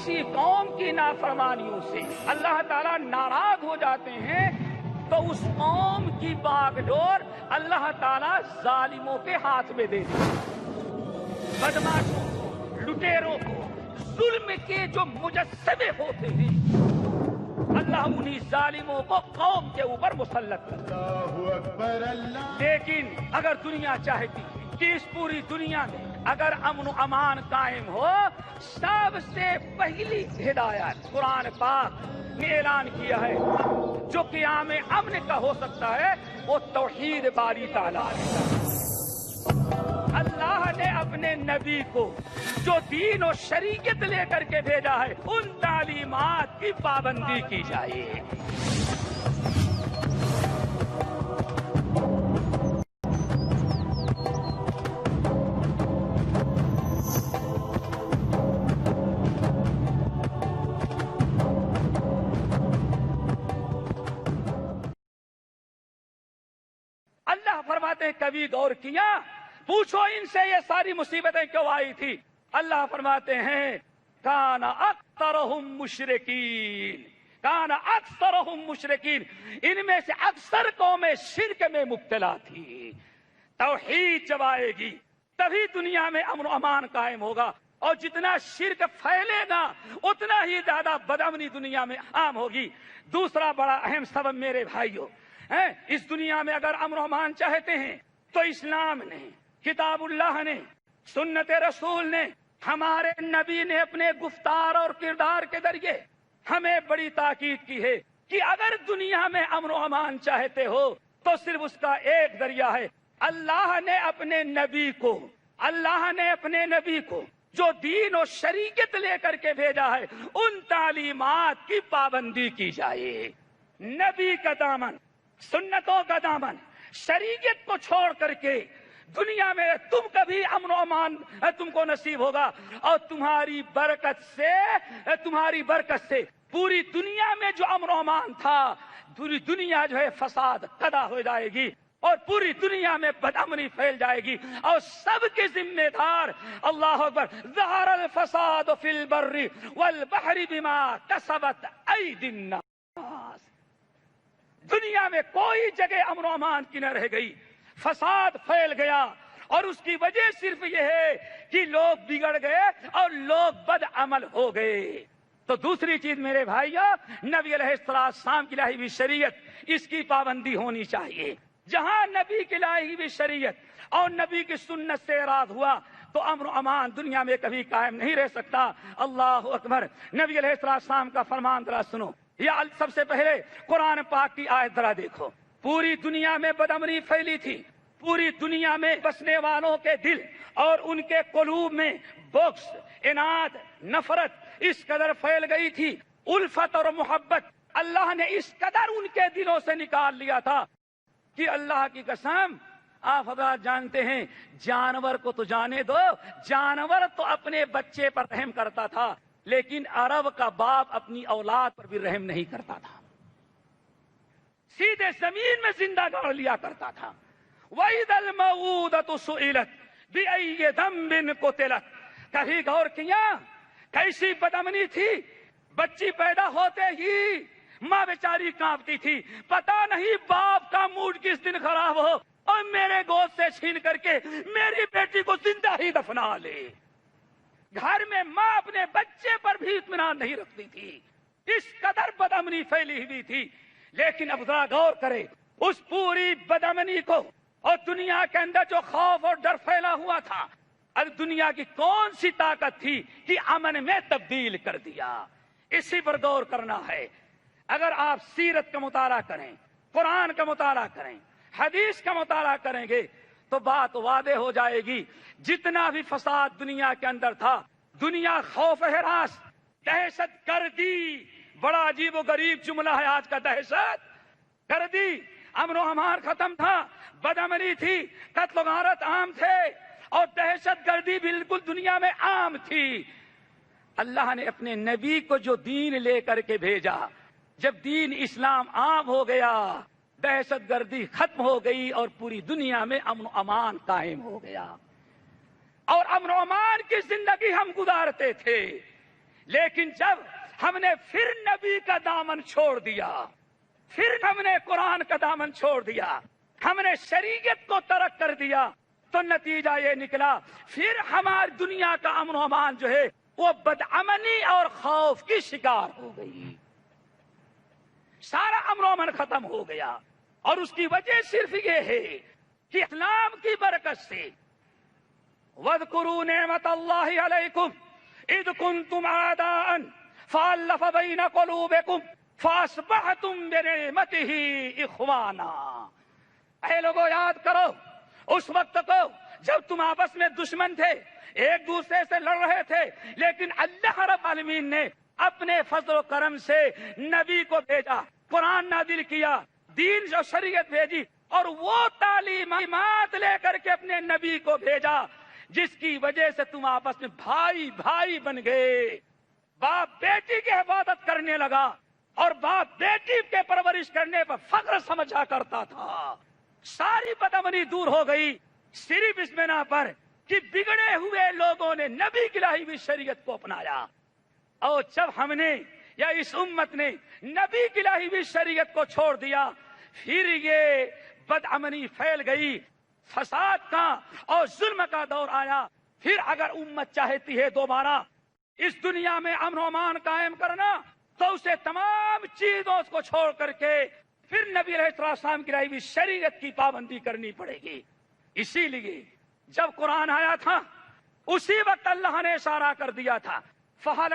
کسی قوم کی نافرمانیوں سے اللہ تعالیٰ ناراض ہو جاتے ہیں تو اس قوم کی باغ ڈور اللہ تعالیٰ ظالموں کے ہاتھ میں دے دیتے ہیں، بدماشوں کو، لٹیروں کو، ظلم کے جو مجسمے ہوتے ہیں اللہ انہی ظالموں کو قوم کے اوپر مسلط کرتا ہے۔ اللہ اکبر اللہ۔ لیکن اگر دنیا چاہتی ہے کہ اس پوری دنیا میں اگر امن و امان قائم ہو، سب سے پہلی ہدایت قرآن پاک نے اعلان کیا ہے جو قیام امن کا ہو سکتا ہے وہ توحید باری تعالیٰ ہے۔ اللہ نے اپنے نبی کو جو دین و شریعت لے کر کے بھیجا ہے ان تعلیمات کی پابندی کی جائے۔ اللہ فرماتے ہیں کبھی غور کیا، پوچھو ان سے یہ ساری مصیبتیں کیوں آئی تھی؟ اللہ فرماتے ہیں کان اکثرہم مشرکین، کان اکثرہم مشرکین، ان میں سے اکثر قومیں شرک میں مبتلا تھی۔ توحید جب آئے گی تبھی دنیا میں امن و امان قائم ہوگا، اور جتنا شرک پھیلے گا اتنا ہی زیادہ بدامنی دنیا میں عام ہوگی۔ دوسرا بڑا اہم سبب میرے بھائیوں، اس دنیا میں اگر امن و امان چاہتے ہیں تو اسلام نے، کتاب اللہ نے، سنت رسول نے، ہمارے نبی نے اپنے گفتار اور کردار کے ذریعے ہمیں بڑی تاکید کی ہے کہ اگر دنیا میں امن و امان چاہتے ہو تو صرف اس کا ایک ذریعہ ہے، اللہ نے اپنے نبی کو جو دین و شریعت لے کر کے بھیجا ہے ان تعلیمات کی پابندی کی جائے۔ نبی کا دامن، سنتوں کا دامن، شریعت کو چھوڑ کر کے دنیا میں تم کبھی امن و امان تم کو نصیب ہوگا، اور تمہاری برکت سے پوری دنیا میں جو امن و امان تھا، پوری دنیا جو ہے فساد قضا ہو جائے گی اور پوری دنیا میں بدامنی پھیل جائے گی، اور سب کے ذمہ دار اللہ اکبر ظہر الفساد فی البر والبحر بما کسبت ایدی الناس۔ دنیا میں کوئی جگہ امن و امان کی نہ رہ گئی، فساد پھیل گیا، اور اس کی وجہ صرف یہ ہے کہ لوگ بگڑ گئے اور لوگ بد عمل ہو گئے۔ تو دوسری چیز میرے بھائیو، نبی علیہ السلام کی لائی ہوئی شریعت، اس کی پابندی ہونی چاہیے۔ جہاں نبی کی لائی ہوئی شریعت اور نبی کی سنت سے اعراض ہوا تو امن و امان دنیا میں کبھی قائم نہیں رہ سکتا۔ اللہ اکبر۔ نبی علیہ السلام کا فرمان ذرا سنو، یا سب سے پہلے قرآن پاک کی آیت ذرا دیکھو۔ پوری دنیا میں بدامنی پھیلی تھی، پوری دنیا میں بسنے والوں کے دل اور ان کے قلوب میں بغض، اناد، نفرت اس قدر پھیل گئی تھی، الفت اور محبت اللہ نے اس قدر ان کے دلوں سے نکال لیا تھا کہ اللہ کی قسم آپ حضرات جانتے ہیں، جانور کو تو جانے دو، جانور تو اپنے بچے پر رحم کرتا تھا، لیکن عرب کا باپ اپنی اولاد پر بھی رحم نہیں کرتا تھا، سیدھے زمین میں زندہ گاڑ لیا کرتا تھا۔ وَإِذَا الْمَوْءُودَةُ سُئِلَتْ بِأَيِّ ذَنبٍ قُتِلَتْ۔ کبھی غور کیا کیسی بدامنی تھی؟ بچی پیدا ہوتے ہی ماں بیچاری کانپتی تھی، پتا نہیں باپ کا موڈ کس دن خراب ہو اور میرے گود سے چھین کر کے میری بیٹی کو زندہ ہی دفنا لے۔ گھر میں ماں اپنے بچے پر بھی اطمینان نہیں رکھتی تھی، اس قدر بدامنی پھیلی ہوئی تھی۔ لیکن اب ذرا غور کرے اس پوری بدامنی کو، اور دنیا کے اندر جو خوف اور ڈر پھیلا ہوا تھا، اب دنیا کی کون سی طاقت تھی کہ امن میں تبدیل کر دیا؟ اسی پر غور کرنا ہے۔ اگر آپ سیرت کا مطالعہ کریں، قرآن کا مطالعہ کریں، حدیث کا مطالعہ کریں گے تو بات واضح ہو جائے گی۔ جتنا بھی فساد دنیا کے اندر تھا، دنیا خوف ہراس، دہشت گردی، بڑا عجیب و غریب جملہ ہے آج کا، دہشت گردی، امن و امان ختم تھا، بدامنی تھی، قتل و غارت عام تھے، اور دہشت گردی بالکل دنیا میں عام تھی۔ اللہ نے اپنے نبی کو جو دین لے کر کے بھیجا، جب دین اسلام عام ہو گیا، دہشت گردی ختم ہو گئی اور پوری دنیا میں امن و امان قائم ہو گیا، اور امن و امان کی زندگی ہم گزارتے تھے۔ لیکن جب ہم نے پھر نبی کا دامن چھوڑ دیا، پھر ہم نے قرآن کا دامن چھوڑ دیا، ہم نے شریعت کو ترک کر دیا، تو نتیجہ یہ نکلا پھر ہماری دنیا کا امن و امان جو ہے وہ بدامنی اور خوف کی شکار ہو گئی، سارا امن و امن ختم ہو گیا۔ اور اس کی وجہ صرف یہ ہے کہ اسلام کی برکت سے وَاذْكُرُوا نِعْمَةَ اللَّهِ عَلَيْكُمْ إِذْ كُنْتُمْ أَعْدَاءً فَأَلَّفَ بَيْنَ قُلُوبِكُمْ فَأَصْبَحْتُمْ بِنِعْمَتِهِ إِخْوَانًا۔ اے لوگو یاد کرو اس وقت کو جب تم آپس میں دشمن تھے، ایک دوسرے سے لڑ رہے تھے، لیکن اللہ رب العالمین نے اپنے فضل و کرم سے نبی کو بھیجا، قرآن نازل کیا، دین جو شریعت بھیجی، اور وہ تعلیمات لے کر کے اپنے نبی کو بھیجا جس کی وجہ سے تم آپس میں بھائی بھائی بن گئے۔ باپ بیٹی کی حفاظت کرنے لگا اور باپ بیٹی کے پرورش کرنے پر فخر سمجھا کرتا تھا۔ ساری بدامنی دور ہو گئی صرف اس بنا پر کہ بگڑے ہوئے لوگوں نے نبی کی لائی ہوئی شریعت کو اپنایا، اور جب ہم نے یا اس امت نے نبی کی لائی ہوئی شریعت کو چھوڑ دیا، پھر یہ بدامنی پھیل گئی، فساد کا اور ظلم کا دور آیا۔ پھر اگر امت چاہتی ہے دوبارہ اس دنیا میں امن و امان قائم کرنا، تو اسے تمام چیزوں کو چھوڑ کر کے پھر نبی علیہ السلام کی لائی ہوئی شریعت کی پابندی کرنی پڑے گی۔ اسی لیے جب قرآن آیا تھا اسی وقت اللہ نے اشارہ کر دیا تھا، فَهَلْ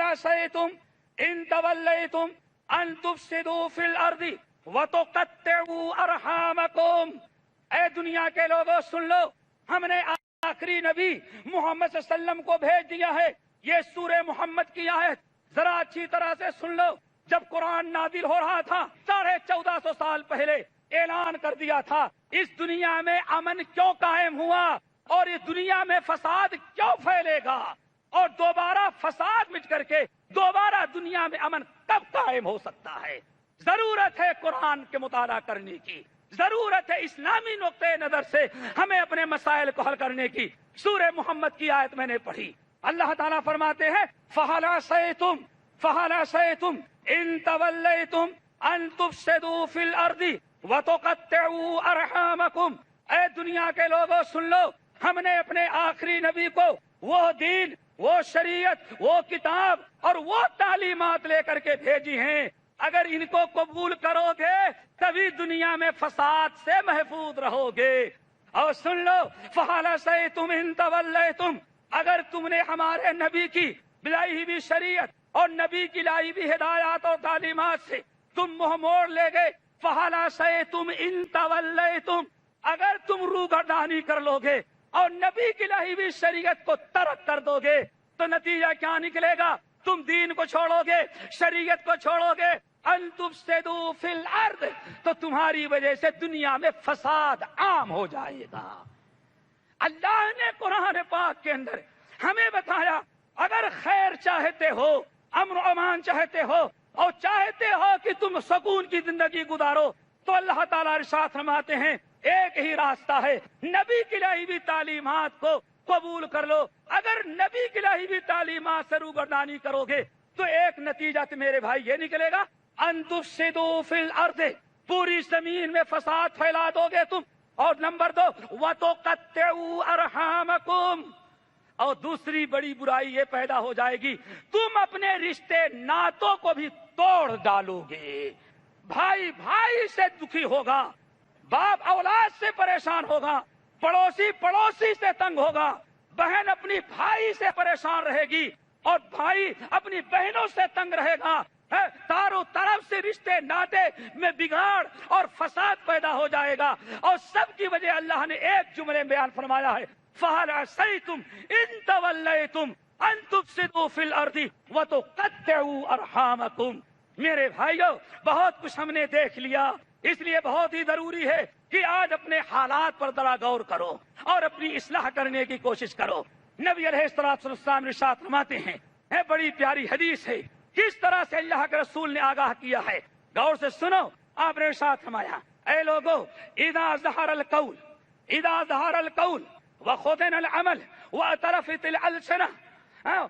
عَصَيْتُمْ إِن تَوَلَّيْتُمْ أَن تُفْسِدُوا فِي الْأَرْضِ وَتُقَطِّعُوا أَرْحَامَكُمْ۔ اے دنیا کے لوگوں سن لو، ہم نے آخری نبی محمد صلی اللہ علیہ وسلم کو بھیج دیا ہے۔ یہ سورہ محمد کی آیت ذرا اچھی طرح سے سن لو۔ جب قرآن نازل ہو رہا تھا 1450 سال پہلے اعلان کر دیا تھا اس دنیا میں امن کیوں قائم ہوا اور اس دنیا میں فساد کیوں پھیلے گا، اور دوبارہ فساد مٹ کر کے دوبارہ دنیا میں امن کب قائم ہو سکتا ہے۔ ضرورت ہے قرآن کے مطالعہ کرنے کی، ضرورت ہے اسلامی نقطۂ نظر سے ہمیں اپنے مسائل کو حل کرنے کی۔ سورہ محمد کی آیت میں نے پڑھی، اللہ تعالیٰ فرماتے ہیں فَهَلْ عَصَيْتُمْ إِن تَوَلَّيْتُمْ أَن تُفْسِدُوا فِي الْأَرْضِ وَتُقَطِّعُوا أَرْحَامَكُمْ۔ اے دنیا کے لوگوں سن لو، ہم نے اپنے آخری نبی کو وہ دین، وہ شریعت، وہ کتاب اور وہ تعلیمات لے کر کے بھیجی ہیں، اگر ان کو قبول کرو گے تبھی دنیا میں فساد سے محفوظ رہو گے۔ اور سن لو فَهَلْ عَصَيْتُمْ إِن تَوَلَّيْتُمْ، اگر تم نے ہمارے نبی کی لائی ہوئی شریعت اور نبی کی لائی ہوئی ہدایات اور تعلیمات سے تم منہ موڑ لے گئے، فَهَلْ عَصَيْتُمْ إِن تَوَلَّيْتُمْ، اگر تم روگردانی کر لو گے اور نبی کی لائی ہوئی شریعت کو ترک کر دو گے تو نتیجہ کیا نکلے گا؟ تم دین کو چھوڑو گے، شریعت کو چھوڑو گے، ان تفسدوا فی الارض، تو تمہاری وجہ سے دنیا میں فساد عام ہو جائے گا۔ اللہ نے قرآن پاک کے اندر ہمیں بتایا اگر خیر چاہتے ہو، امن و امان چاہتے ہو اور چاہتے ہو کہ تم سکون کی زندگی گزارو، تو اللہ تعالیٰ ارشاد فرماتے ہیں ایک ہی راستہ ہے، نبی کی لائی ہوئی تعلیمات کو قبول کر لو۔ اگر نبی کی لائی ہوئی تعلیمات سے روگردانی کرو گے تو ایک نتیجہ تو میرے بھائی یہ نکلے گا، ان تفسدوا فی الارض، پوری زمین میں فساد پھیلا دو گے تم، اور نمبر 2 وَتُقَطِّعُوا أَرْحَامَكُمْ، اور دوسری بڑی برائی یہ پیدا ہو جائے گی تم اپنے رشتے ناتوں کو بھی توڑ ڈالو گے۔ بھائی بھائی سے دکھی ہوگا، باپ اولاد سے پریشان ہوگا، پڑوسی پڑوسی سے تنگ ہوگا، بہن اپنی بھائی سے پریشان رہے گی اور بھائی اپنی بہنوں سے تنگ رہے گا، چاروں طرف سے رشتے ناطے میں بگاڑ اور فساد پیدا ہو جائے گا، اور سب کی وجہ اللہ نے ایک جملے میں بیان فرمایا ہے فَهَلْ عَصَيْتُمْ إِن تَوَلَّيْتُمْ أَن تُفْسِدُوا فِي الْأَرْضِ وَتُقَطِّعُوا أَرْحَامَكُمْ۔ میرے بھائیو بہت کچھ ہم نے دیکھ لیا، اس لیے بہت ہی ضروری ہے کہ آج اپنے حالات پر ذرا غور کرو اور اپنی اصلاح کرنے کی کوشش کرو۔ نبی علیہ السلام ارشاد فرماتے ہیں، بڑی پیاری حدیث ہے، کس طرح سے اللہ کے رسول نے آگاہ کیا ہے، غور سے سنو۔ آپ نے ارشاد فرمایا اے لوگو اذا ظہر القول وخذن العمل واعترفت الالسنہ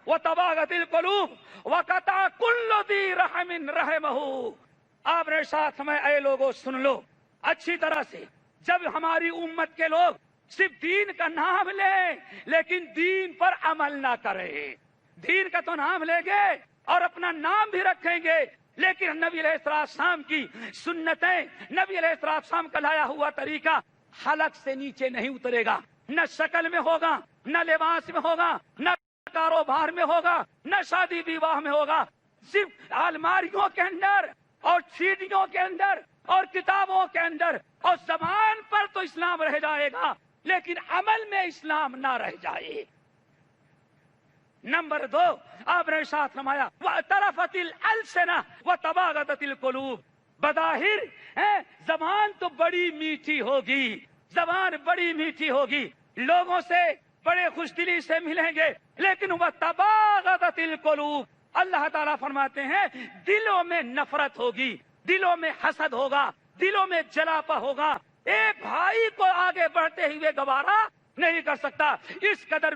وتباغت القلوب وقطع كل ذي رحم رحمه. آپ نے ساتھ میں اے لوگوں سن لو اچھی طرح سے، جب ہماری امت کے لوگ صرف دین کا نام لیں لیکن دین پر عمل نہ کریں، دین کا تو نام لیں گے اور اپنا نام بھی رکھیں گے لیکن نبی علیہ السلام کی سنتیں، نبی علیہ السلام کا لایا ہوا طریقہ حلق سے نیچے نہیں اترے گا، نہ شکل میں ہوگا، نہ لباس میں ہوگا، نہ کاروبار میں ہوگا، نہ شادی بیواہ میں ہوگا، صرف الماریوں کے اندر اور سیڑھیوں کے اندر اور کتابوں کے اندر اور زبان پر تو اسلام رہ جائے گا لیکن عمل میں اسلام نہ رہ جائے. نمبر 2 آپ نے ساتھ فرمایا وَاعْتَرَفَتِ الْأَلْسِنَةُ وَتَبَاغَتِ الْقُلُوبُ. بظاہر زبان تو بڑی میٹھی ہوگی، زبان بڑی میٹھی ہوگی، لوگوں سے بڑے خوش دلی سے ملیں گے لیکن وَتَبَاغَتِ الْقُلُوبُ. اللہ تعالیٰ فرماتے ہیں دلوں میں نفرت ہوگی، دلوں میں حسد ہوگا، دلوں میں جلاپا ہوگا، ایک بھائی کو آگے بڑھتے ہوئے گوارا نہیں کر سکتا، اس قدر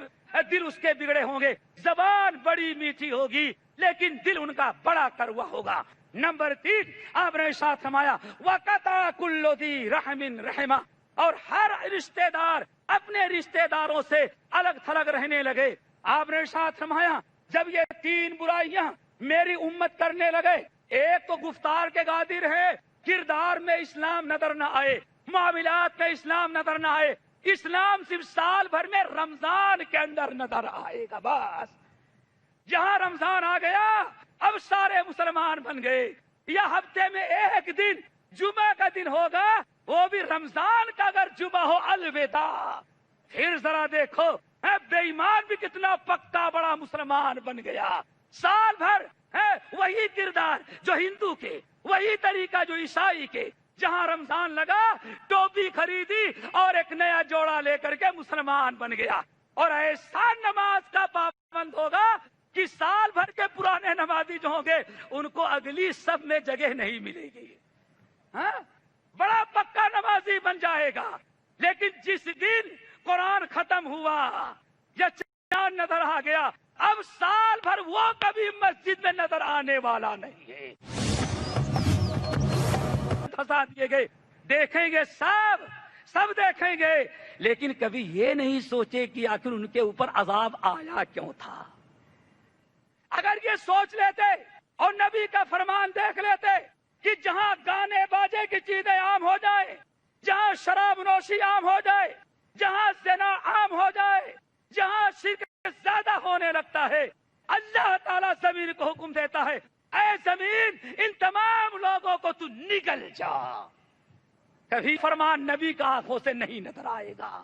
دل اس کے بگڑے ہوں گے. زبان بڑی میٹھی ہوگی لیکن دل ان کا بڑا کروا ہوگا. نمبر 3 آپ نے ساتھ فرمایا وَقَطَعَ كُلُّ ذِي رَحْمٍ رَحِمَهُ. اور ہر رشتہ دار اپنے رشتہ داروں سے الگ تھلگ رہنے لگے. آپ نے ساتھ فرمایا جب یہ 3 برائیاں میری امت کرنے لگے، ایک تو گفتار کے غادر ہے، کردار میں اسلام نظر نہ آئے، معاملات میں اسلام نظر نہ آئے، اسلام صرف سال بھر میں رمضان کے اندر نظر آئے گا. بس جہاں رمضان آ گیا اب سارے مسلمان بن گئے. یا ہفتے میں ایک دن جمعہ کا دن ہوگا، وہ بھی رمضان کا اگر جمعہ ہو الوداع. پھر ذرا دیکھو بے ایمان بھی کتنا پکا بڑا مسلمان بن گیا. سال بھر وہی کردار جو ہندو کے، وہی طریقہ جو عیسائی کے. جہاں رمضان لگا ٹوپی خریدی اور ایک نیا جوڑا لے کر کے مسلمان بن گیا. اور ایسا نماز کا پابند ہوگا کہ سال بھر کے پرانے نمازی جو ہوں گے ان کو اگلی سب میں جگہ نہیں ملے گی. بڑا پکا نمازی بن جائے گا. لیکن جس دن قرآن ختم ہوا یا چاند نظر آ گیا اب سال بھر وہ کبھی مسجد میں نظر آنے والا نہیں ہے. پھنسا دیے گئے، دیکھیں گے سب دیکھیں گے لیکن کبھی یہ نہیں سوچے کہ آخر ان کے اوپر عذاب آیا کیوں تھا. اگر یہ سوچ لیتے اور نبی کا فرمان دیکھ لیتے کہ جہاں گانے باجے کی چیزیں عام ہو جائے، جہاں شراب نوشی عام ہو جائے، جہاں زنا عام ہو جائے، جہاں شرک زیادہ ہونے لگتا ہے، اللہ تعالیٰ زمین کو حکم دیتا ہے اے زمین ان تمام لوگوں کو تو نگل جا. کبھی فرمان نبی کا آنکھوں سے نہیں نظر آئے گا.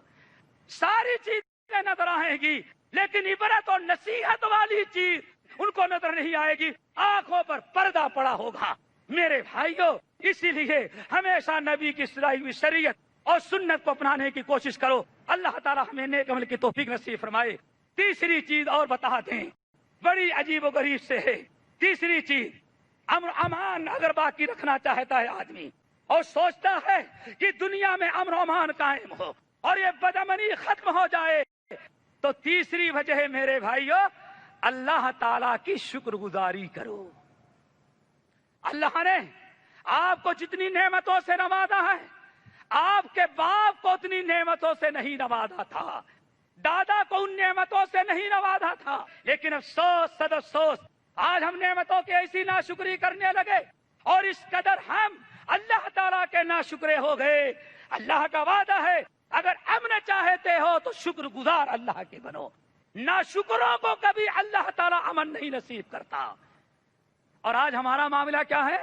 ساری چیزیں نظر آئیں گی لیکن عبرت اور نصیحت والی چیز ان کو نظر نہیں آئے گی. آنکھوں پر پردہ پڑا ہوگا. میرے بھائیوں اسی لیے ہمیشہ نبی کی سنائی ہوئی شریعت اور سنت کو اپنانے کی کوشش کرو. اللہ تعالیٰ ہمیں نیک عمل کی توفیق نصیب فرمائے. تیسری چیز اور بتا دیں، بڑی عجیب و غریب سے ہے. تیسری چیز امن امان اگر باقی رکھنا چاہتا ہے آدمی اور سوچتا ہے کہ دنیا میں امن و امان قائم ہو اور یہ بدامنی ختم ہو جائے تو تیسری وجہ ہے میرے بھائیوں اللہ تعالیٰ کی شکر گزاری کرو. اللہ نے آپ کو جتنی نعمتوں سے نوازا ہے آپ کے باپ کو اتنی نعمتوں سے نہیں نوازا تھا، دادا کو ان نعمتوں سے نہیں نوازا تھا. لیکن افسوس صد افسوس آج ہم نعمتوں کی ایسی ناشکری کرنے لگے اور اس قدر ہم اللہ تعالیٰ کے ناشکرے ہو گئے. اللہ کا وعدہ ہے اگر امن چاہتے ہو تو شکر گزار اللہ کے بنو. ناشکروں کو کبھی اللہ تعالیٰ امن نہیں نصیب کرتا. اور آج ہمارا معاملہ کیا ہے؟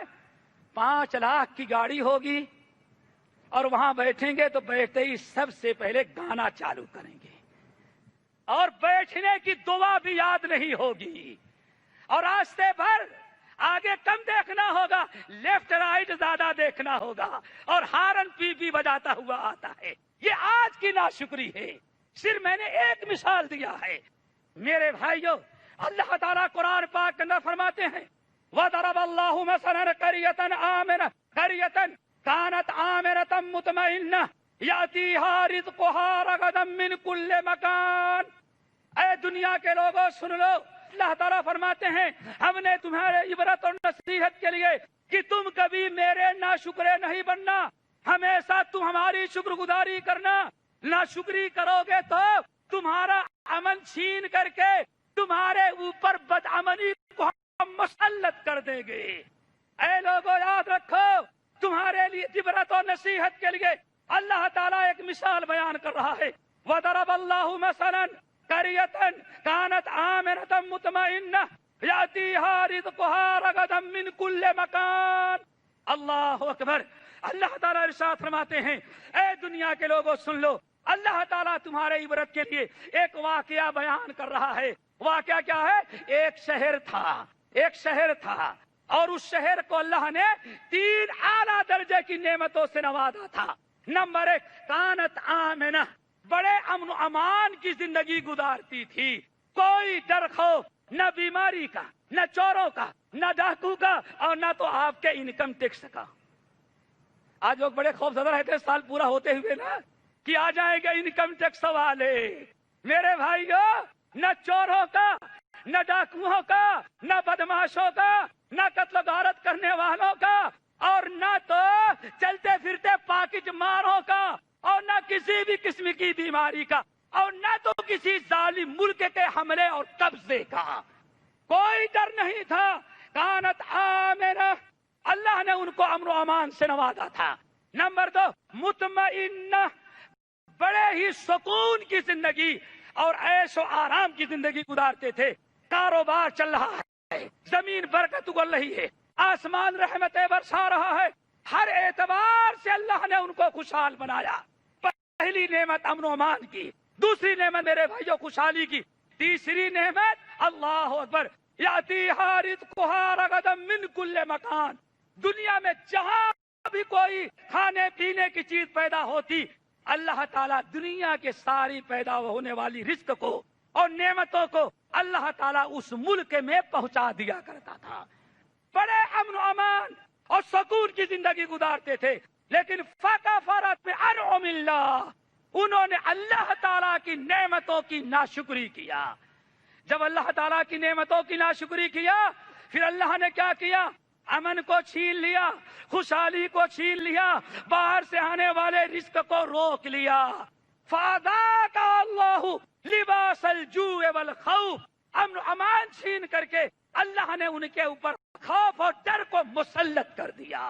5 لاکھ کی گاڑی ہوگی اور وہاں بیٹھیں گے تو بیٹھتے ہی سب سے پہلے گانا چالو کریں گے اور بیٹھنے کی دعا بھی یاد نہیں ہوگی اور راستے بھر آگے کم دیکھنا ہوگا، لیفٹ رائٹ زیادہ دیکھنا ہوگا اور ہارن پی بجاتا ہوا آتا ہے. یہ آج کی ناشکری ہے. صرف میں نے ایک مثال دیا ہے. میرے بھائیوں اللہ تعالیٰ قرآن پاک کے اندر فرماتے ہیں وَضَرَبَ اللَّهُ مَثَلًا قَرْيَةً كَانَتْ آمِنَةً مُطْمَئِنَّةً يَأْتِيهَا رِزْقُهَا رَغَدًا مِنْ كُلِّ مَكَانٍ. اے دنیا کے لوگوں سن لو، اللہ تعالیٰ فرماتے ہیں ہم نے تمہارے عبرت اور نصیحت کے لیے کہ تم کبھی میرے ناشکرے نہیں بننا، ہمیشہ تم ہماری شکر گزاری کرنا، ناشکری کرو گے تو تمہارا امن چھین کر کے تمہارے اوپر بدامنی کو ہم مسلط کر دیں گے۔ اے لوگوں یاد رکھو، تمہارے لیے عبرت اور نصیحت کے لیے اللہ تعالیٰ ایک مثال بیان کر رہا ہے۔ وَضَرَبَ اللَّهُ مَثَلًا قَرْيَةً كَانَتْ آمِنَةً مُطْمَئِنَّةً يَأْتِيهَا رِزْقُهَا رَغَدًا مِّن كُلِّ مَكَانٍ۔ اللہ اکبر۔ اللہ تعالیٰ ارشاد فرماتے ہیں اے دنیا کے لوگوں سن لو، اللہ تعالیٰ تمہارے عبرت کے لیے ایک واقعہ بیان کر رہا ہے۔ واقعہ کیا ہے؟ ایک شہر تھا اور اس شہر کو اللہ نے 3 اعلیٰ درجے کی نعمتوں سے نوازا تھا۔ نمبر 1، کانت آمنہ، بڑے امن و امان کی زندگی گزارتی تھی، کوئی ڈر خوف نہ بیماری کا، نہ چوروں کا، نہ ڈاکو کا، اور نہ تو آپ کے انکم ٹیکس کا۔ آج لوگ بڑے خوف زدہ رہتے ہیں سال پورا ہوتے ہوئے نا کہ آ جائیں گے انکم ٹیکس والے۔ میرے بھائیو، نہ چوروں کا، نہ ڈاکوؤں کا، نہ بدماشوں کا، نہ قتل و غارت کرنے والوں کا، اور نہ تو چلتے پھرتے پاکج ماروں کا، اور نہ کسی بھی قسم کی بیماری کا، اور نہ تو کسی ظالم ملک کے حملے اور قبضے کا۔ کوئی ڈر نہیں تھا۔ کانت آمنہ، اللہ نے ان کو امن و امان سے نوازا تھا۔ نمبر 2، مطمئنہ، بڑے ہی سکون کی زندگی اور عیش و آرام کی زندگی گزارتے تھے۔ کاروبار چل رہا ہے، زمین برکت اگل رہی ہے، آسمان رحمتیں برسا رہا ہے، ہر اعتبار سے اللہ نے ان کو خوشحال بنایا۔ پہلی نعمت امن و امان کی، دوسری نعمت میرے بھائیوں خوشحالی کی، تیسری نعمت اللہ اکبر یاتیہا رزقہا رغدا من کل مکان۔ دنیا میں جہاں بھی کوئی کھانے پینے کی چیز پیدا ہوتی، اللہ تعالیٰ دنیا کے ساری پیدا ہونے والی رزق کو اور نعمتوں کو اللہ تعالیٰ اس ملک میں پہنچا دیا کرتا تھا۔ بڑے امن و امان اور سکون کی زندگی گزارتے تھے، لیکن فکفرت بانعم اللہ، انہوں نے اللہ تعالیٰ کی نعمتوں کی ناشکری کیا۔ جب اللہ تعالیٰ کی نعمتوں کی ناشکری کیا، پھر اللہ نے کیا کیا؟ امن کو چھین لیا، خوشحالی کو چھین لیا، باہر سے آنے والے رزق کو روک لیا۔ فَأَذَاقَ اللَّهُ لِبَاسَ الْجُوعِ وَالْخَوْفِ، امن و امان چھین کر کے اللہ نے ان کے اوپر خوف اور ڈر کو مسلط کر دیا۔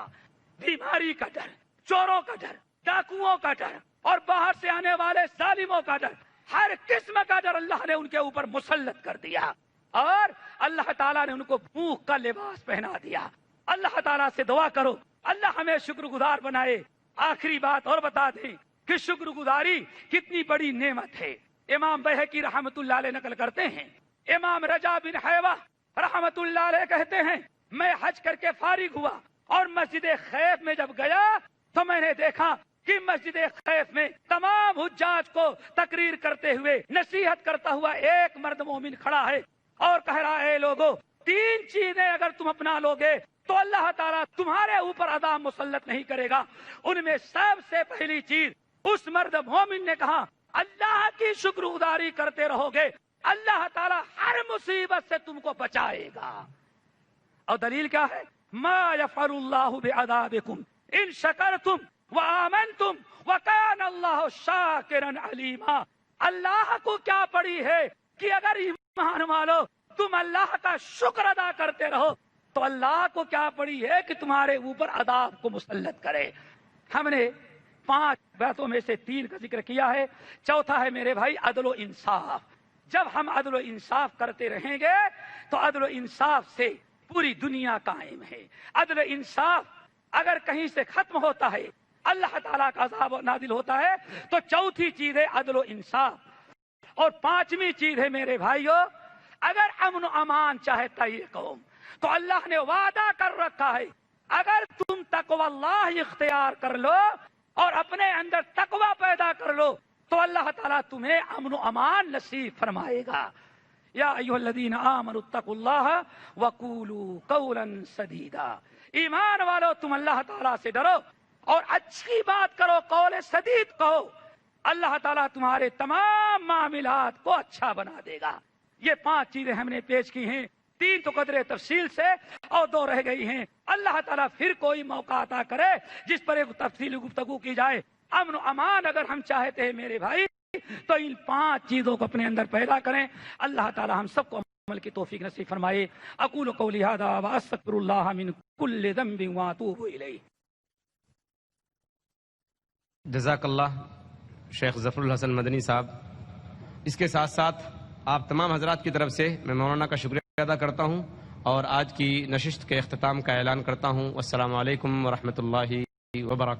بیماری کا ڈر، چوروں کا ڈر، ڈاکوؤں کا ڈر، اور باہر سے آنے والے ظالموں کا ڈر، ہر قسم کا ڈر اللہ نے ان کے اوپر مسلط کر دیا، اور اللہ تعالیٰ نے ان کو بھوک کا لباس پہنا دیا۔ اللہ تعالیٰ سے دعا کرو اللہ ہمیں شکر گزار بنائے۔ آخری بات اور بتا دیں کہ شکر گزاری کتنی بڑی نعمت ہے۔ امام بہقی رحمت اللہ علیہ نقل کرتے ہیں، امام رجا بن حیوہ رحمت اللہ علیہ کہتے ہیں میں حج کر کے فارغ ہوا اور مسجد خیف میں جب گیا تو میں نے دیکھا کہ مسجد خیف میں تمام حجاج کو تقریر کرتے ہوئے نصیحت کرتا ہوا ایک مرد مومن کھڑا ہے اور کہہ رہا ہے لوگو 3 چیزیں اگر تم اپنا لوگے تو اللہ تعالیٰ تمہارے اوپر عذاب مسلط نہیں کرے گا۔ ان میں سب سے پہلی چیز اس مرد مومن نے کہا اللہ کی شکر گزاری کرتے رہو گے، اللہ تعالیٰ ہر مصیبت سے تم کو بچائے گا۔ اور دلیل کیا ہے؟ ما یفعل اللہ بعذابکم ان شکرتم وآمنتم وکان اللہ شاکرا علیما۔ اللہ کو کیا پڑی ہے کہ اگر ایمان والو تم اللہ کا شکر ادا کرتے رہو تو اللہ کو کیا پڑی ہے کہ تمہارے اوپر عذاب کو مسلط کرے۔ ہم نے 5 باتوں میں سے 3 کا ذکر کیا ہے، چوتھا ہے میرے بھائی عدل و انصاف۔ جب ہم عدل و انصاف کرتے رہیں گے تو عدل و انصاف سے پوری دنیا قائم ہے۔ عدل و انصاف اگر کہیں سے ختم ہوتا ہے، اللہ تعالیٰ کا عذاب نازل ہوتا ہے، تو چوتھی چیز ہے عدل و انصاف، اور 5ویں چیز ہے میرے بھائیو اگر امن و امان چاہتا یہ قوم تو اللہ نے وعدہ کر رکھا ہے اگر تم تقوی اللہ اختیار کر لو اور اپنے اندر تقوی پیدا کر لو تو اللہ تعالیٰ تمہیں امن و امان نصیب فرمائے گا۔ یا ایھا الذین آمنوا اتقوا اللہ وقولوا قولا سدیدا، ایمان والو تم اللہ تعالیٰ سے ڈرو اور اچھی بات کرو، قول سدید کہو۔ اللہ تعالیٰ تمہارے تمام معاملات کو اچھا بنا دے گا۔ یہ 5 چیزیں ہم نے پیش کی ہیں، 3 تو قدر تفصیل سے اور 2 رہ گئی ہیں۔ اللہ تعالیٰ پھر کوئی موقع عطا کرے جس پر ایک تفصیلی گفتگو کی جائے۔ امن و امان اگر ہم چاہتے ہیں میرے بھائی تو ان 5 چیزوں کو اپنے اندر پیدا کریں۔ اللہ تعالیٰ ہم سب کو عمل کی توفیق نصیب فرمائے۔ اقول قولی ھذا واستغفر اللہ من کل ذنب واتوب الیہ۔ جزاک اللہ شیخ ظفر الحسن مدنی صاحب۔ اس کے ساتھ ساتھ آپ تمام حضرات کی طرف سے میں مولانا کا شکریہ ادا کرتا ہوں اور آج کی نشست کے اختتام کا اعلان کرتا ہوں۔ السلام علیکم ورحمۃ اللہ وبرکاتہ۔